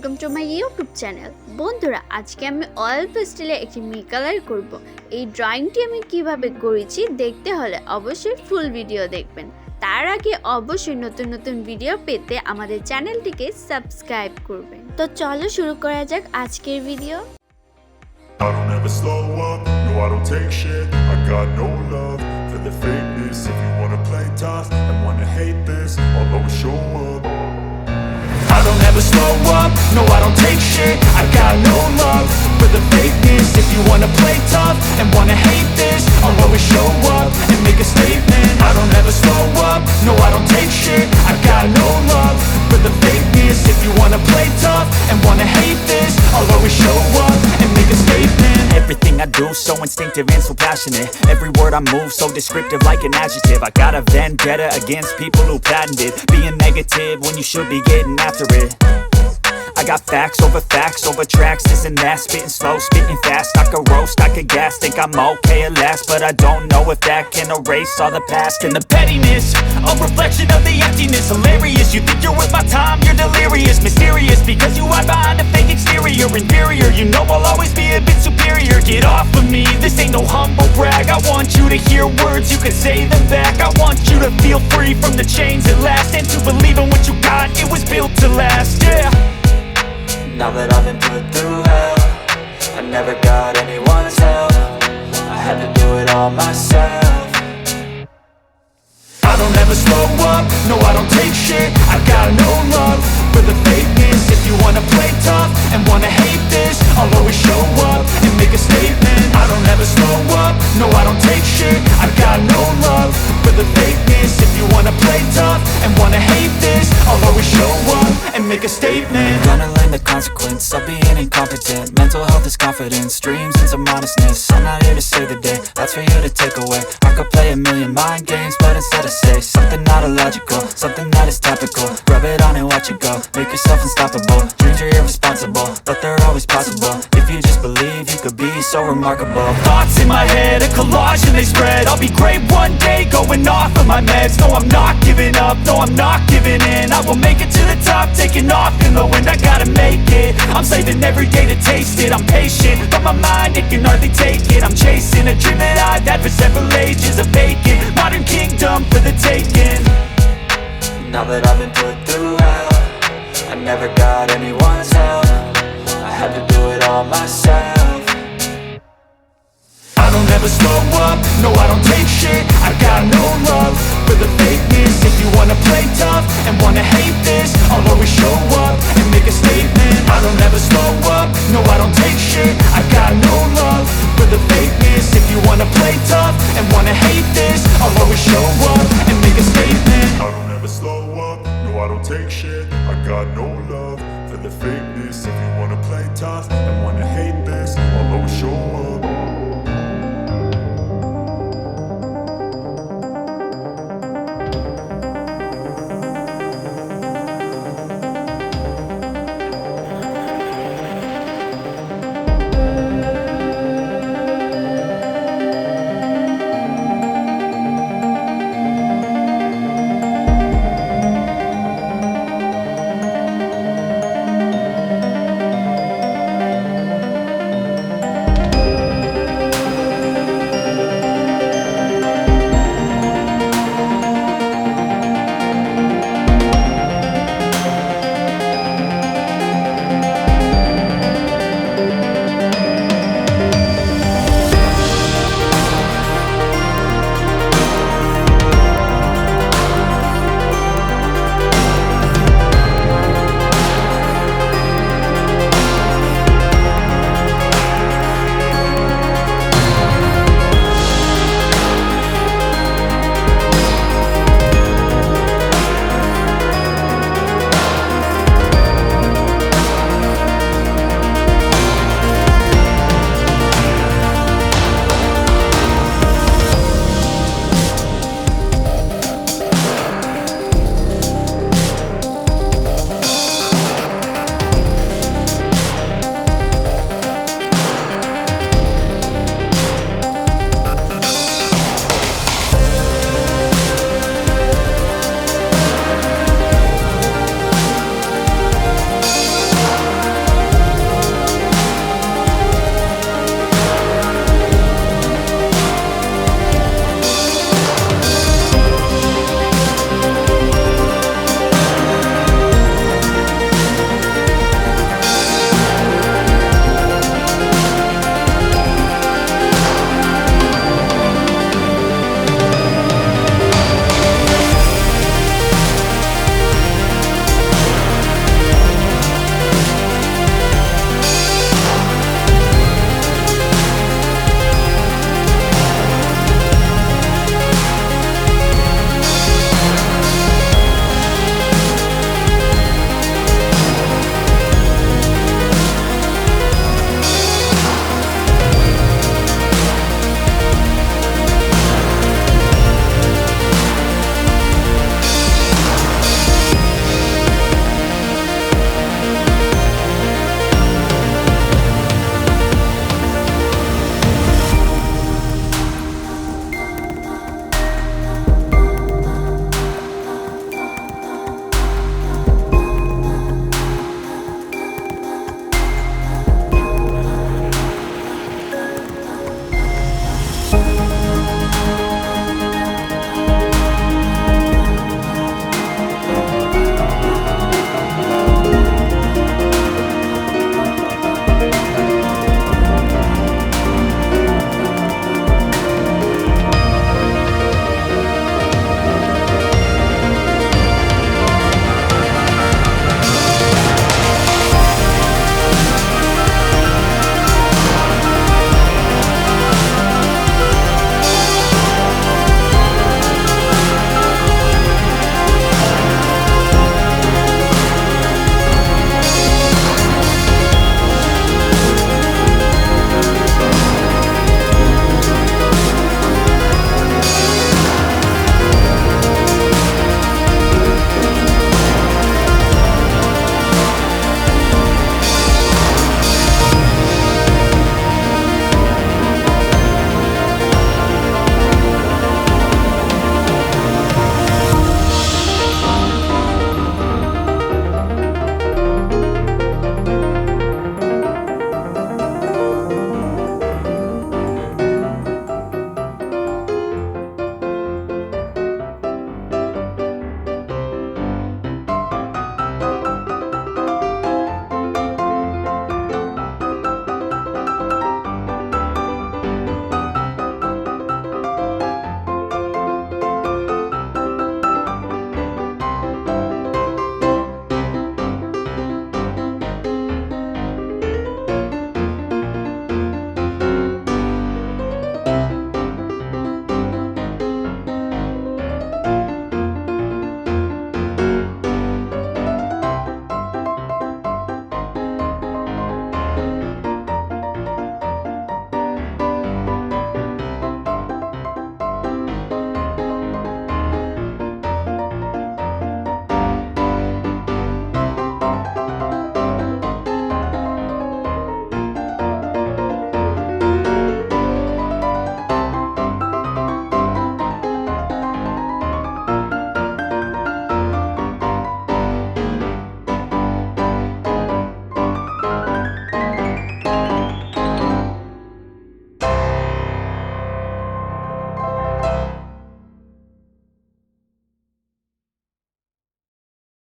Welcome to my YouTube channel. বন্ধুরা, আজকে আমি অয়েল পেস্টেলে একটি মি কালার করব। এই ড্রয়িংটি আমি কিভাবে করেছি দেখতে হলে অবশ্যই ফুল ভিডিও দেখবেন। তার আগে অবশ্যই নতুন নতুন ভিডিও পেতে আমাদের চ্যানেলটিকে সাবস্ক্রাইব করবেন। তো চলো শুরু করা যাক আজকের video. I don't ever slow up, no I don't take shit. I got no love for the fakeness. If you wanna play tough and wanna hate this, I'll always show up. I don't ever slow up, no I don't take shit. I got no love for the fakeness. If you wanna play tough and wanna hate this, I'll always show up and make a statement. I don't ever slow up, no I don't take shit. I got no love for the fakeness. If you wanna play tough and wanna hate this, I'll always show up and make a statement. Everything I do so instinctive and so passionate. Every word I move so descriptive like an adjective. I got a vendetta against people who patented being negative when you should be getting after it. I got facts over tracks, this and that. Spitting slow, spitting fast. I could roast, I could gas. Think I'm okay at last, but I don't know if that can erase all the past. And the pettiness, a reflection of the emptiness. Hilarious, you think you're worth my time, you're delirious. Mysterious, because you hide behind a fake exterior. Inferior, you know I'll always be a bit superior. Get off of me, this ain't no humble brag. I want you to hear words, you can say them back. I want you to feel free from the chains at last, and to believe in what you got, it was built to last, yeah. Now that I've been put through hell, I never got anyone's help. I had to do it all myself. I don't ever slow up, no I don't take shit. I got no love for the fakeness. If you wanna play tough and wanna hate this, I'll always show up and make a statement. I don't ever slow up, no I don't take shit. I got no love for the fakeness. If you wanna play tough and wanna hate this, I'll always show up and make a statement. Gonna learn the consequence of being incompetent. Mental health is confidence, dreams and some honestness. I'm not here to save the day, that's for you to take away. I could play a million mind games, but instead I say something not illogical, something that is topical. Rub it on and watch it go, make yourself unstoppable. Dreams are irresponsible, but they're always possible. If you just believe, you could be so remarkable. Thoughts in my head, a collage and they spread. I'll be great one day, going off of my meds. No, I'm not giving up, no, I'm not giving in. I will make it to the top, taking off in the wind. I gotta make it, I'm saving every day to taste it. I'm patient, but my mind, it can hardly take it. I'm chasing a dream that I've had for several ages. A vacant, modern kingdom for the taking. Now that I've been put through hell, I never got anyone's help. I had to do it all myself. I don't ever slow up, no I don't take shit. I got no love for the fakeness. If you wanna play tough and wanna hate this, I'll always show up and make a statement. I don't ever slow up, no I don't take shit. I got no love for the fakeness. If you wanna play tough and wanna hate this, I'll always show up and make a statement. I don't ever slow up, no I don't take shit. I got no love for the fakeness. If you wanna play tough and wanna hate this, I'll always show up